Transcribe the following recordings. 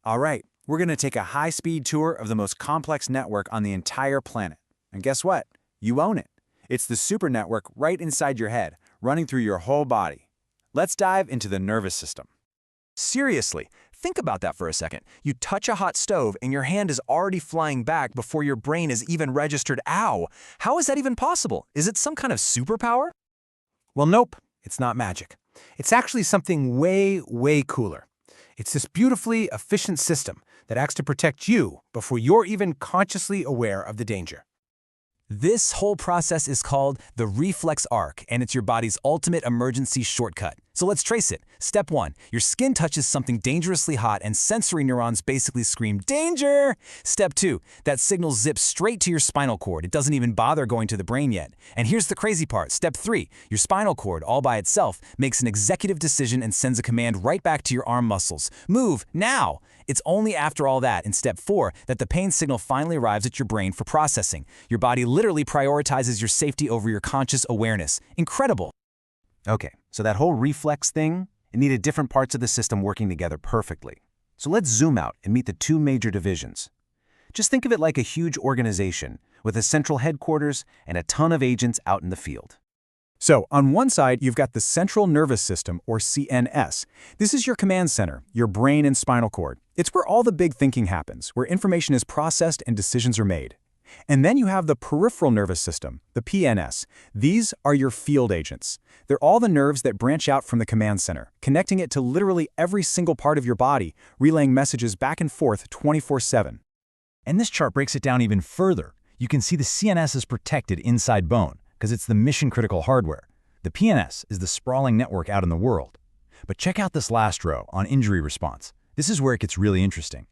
All right, we're going to take a high-speed tour of the most complex network on the entire planet. And guess what? You own it. It's the super network right inside your head, running through your whole body. Let's dive into the nervous system. Seriously, think about that for a second. You touch a hot stove and your hand is already flying back before your brain has even registered, ow! How is that even possible? Is it some kind of superpower? Well, nope, it's not magic. It's actually something way, way cooler. It's this beautifully efficient system that acts to protect you before you're even consciously aware of the danger. This whole process is called the reflex arc, and it's your body's ultimate emergency shortcut. So let's trace it. Step 1, your skin touches something dangerously hot and sensory neurons basically scream, danger! Step 2, that signal zips straight to your spinal cord. It doesn't even bother going to the brain yet. And here's the crazy part. Step 3, your spinal cord, all by itself, makes an executive decision and sends a command right back to your arm muscles. Move, now! It's only after all that, in step 4, that the pain signal finally arrives at your brain for processing. Your body literally prioritizes your safety over your conscious awareness. Incredible! Okay, so that whole reflex thing, it needed different parts of the system working together perfectly. So let's zoom out and meet the two major divisions. Just think of it like a huge organization with a central headquarters and a ton of agents out in the field. So, on one side, you've got the central nervous system, or CNS. This is your command center, your brain and spinal cord. It's where all the big thinking happens, where information is processed and decisions are made. And then you have the peripheral nervous system, the PNS. These are your field agents. They're all the nerves that branch out from the command center, connecting it to literally every single part of your body, relaying messages back and forth 24/7. And this chart breaks it down even further. You can see the CNS is protected inside bone, because it's the mission-critical hardware. The PNS is the sprawling network out in the world. But check out this last row on injury response. This is where it gets really interesting.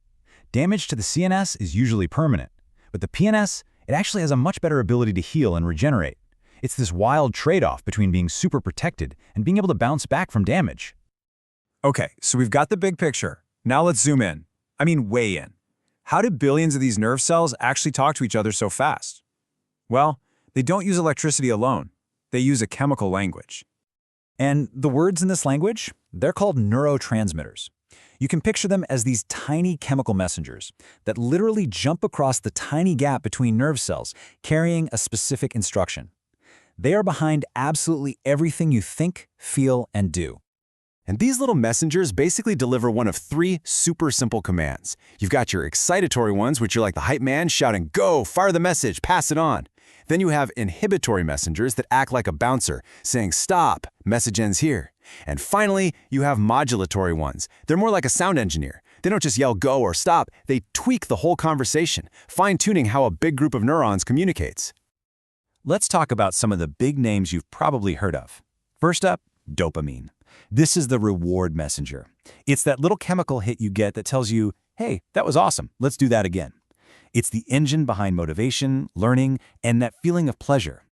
Damage to the CNS is usually permanent, but the PNS, it actually has a much better ability to heal and regenerate. It's this wild trade-off between being super protected and being able to bounce back from damage. Okay, so we've got the big picture. Now let's zoom in. I mean, way in. How do billions of these nerve cells actually talk to each other so fast? Well, they don't use electricity alone. They use a chemical language. And the words in this language, they're called neurotransmitters. You can picture them as these tiny chemical messengers that literally jump across the tiny gap between nerve cells, carrying a specific instruction. They are behind absolutely everything you think, feel, and do. And these little messengers basically deliver one of three super simple commands. You've got your excitatory ones, which are like the hype man shouting, go, fire the message, pass it on. Then you have inhibitory messengers that act like a bouncer, saying stop, message ends here. And finally, you have modulatory ones. They're more like a sound engineer. They don't just yell go or stop, they tweak the whole conversation, fine-tuning how a big group of neurons communicates. Let's talk about some of the big names you've probably heard of. First up, dopamine. This is the reward messenger. It's that little chemical hit you get that tells you, hey, that was awesome, let's do that again. It's the engine behind motivation, learning, and that feeling of pleasure.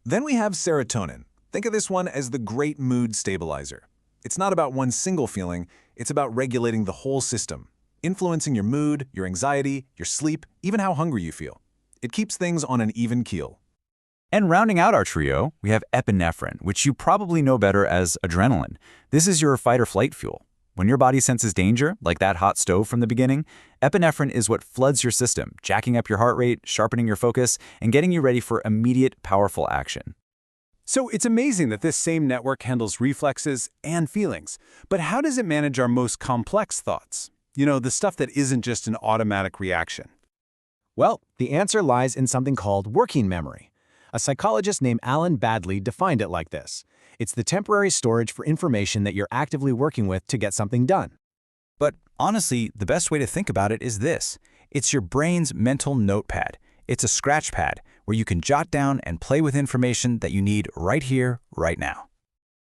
Then we have serotonin. Think of this one as the great mood stabilizer. It's not about one single feeling, it's about regulating the whole system, influencing your mood, your anxiety, your sleep, even how hungry you feel. It keeps things on an even keel. And rounding out our trio, we have epinephrine, which you probably know better as adrenaline. This is your fight or flight fuel. When your body senses danger, like that hot stove from the beginning, epinephrine is what floods your system, jacking up your heart rate, sharpening your focus, and getting you ready for immediate, powerful action. So it's amazing that this same network handles reflexes and feelings. But how does it manage our most complex thoughts? You know, the stuff that isn't just an automatic reaction. Well, the answer lies in something called working memory. A psychologist named Alan Badley defined it like this. It's the temporary storage for information that you're actively working with to get something done. But honestly, the best way to think about it is this. It's your brain's mental notepad. It's a scratch pad where you can jot down and play with information that you need right here, right now.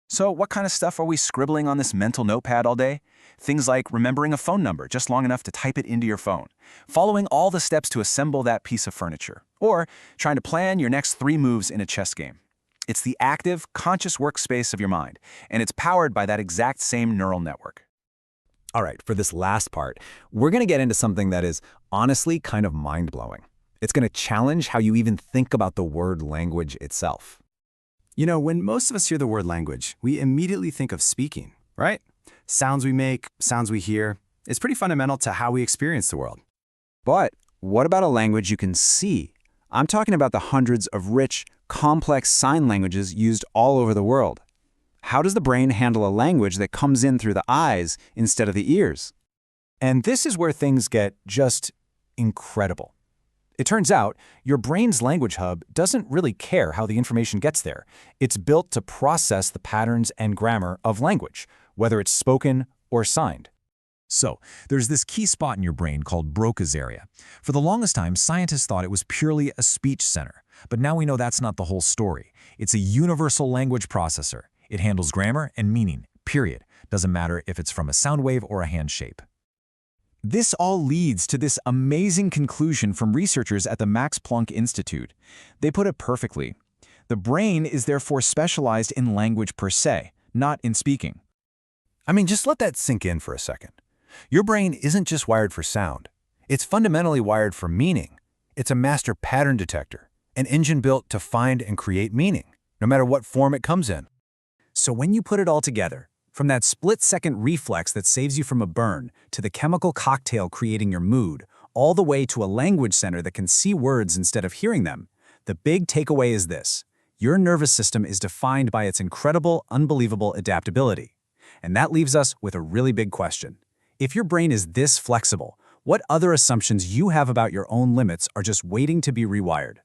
So what kind of stuff are we scribbling on this mental notepad all day? Things like remembering a phone number just long enough to type it into your phone, following all the steps to assemble that piece of furniture, or trying to plan your next 3 moves in a chess game. It's the active, conscious workspace of your mind, and it's powered by that exact same neural network. All right, for this last part, we're going to get into something that is honestly kind of mind-blowing. It's going to challenge how you even think about the word language itself. You know, when most of us hear the word language, we immediately think of speaking, right? Sounds we make, sounds we hear. It's pretty fundamental to how we experience the world. But what about a language you can see? I'm talking about the hundreds of rich, complex sign languages used all over the world. How does the brain handle a language that comes in through the eyes instead of the ears? And this is where things get just incredible. It turns out your brain's language hub doesn't really care how the information gets there. It's built to process the patterns and grammar of language, whether it's spoken or signed. So, there's this key spot in your brain called Broca's area. For the longest time, scientists thought it was purely a speech center. But now we know that's not the whole story. It's a universal language processor. It handles grammar and meaning, period. Doesn't matter if it's from a sound wave or a hand shape. This all leads to this amazing conclusion from researchers at the Max Planck Institute. They put it perfectly. The brain is therefore specialized in language per se, not in speaking. I mean, just let that sink in for a second. Your brain isn't just wired for sound. It's fundamentally wired for meaning. It's a master pattern detector, an engine built to find and create meaning, no matter what form it comes in. So when you put it all together, from that split-second reflex that saves you from a burn, to the chemical cocktail creating your mood, all the way to a language center that can see words instead of hearing them, the big takeaway is this: your nervous system is defined by its incredible, unbelievable adaptability. And that leaves us with a really big question. If your brain is this flexible, what other assumptions you have about your own limits are just waiting to be rewired?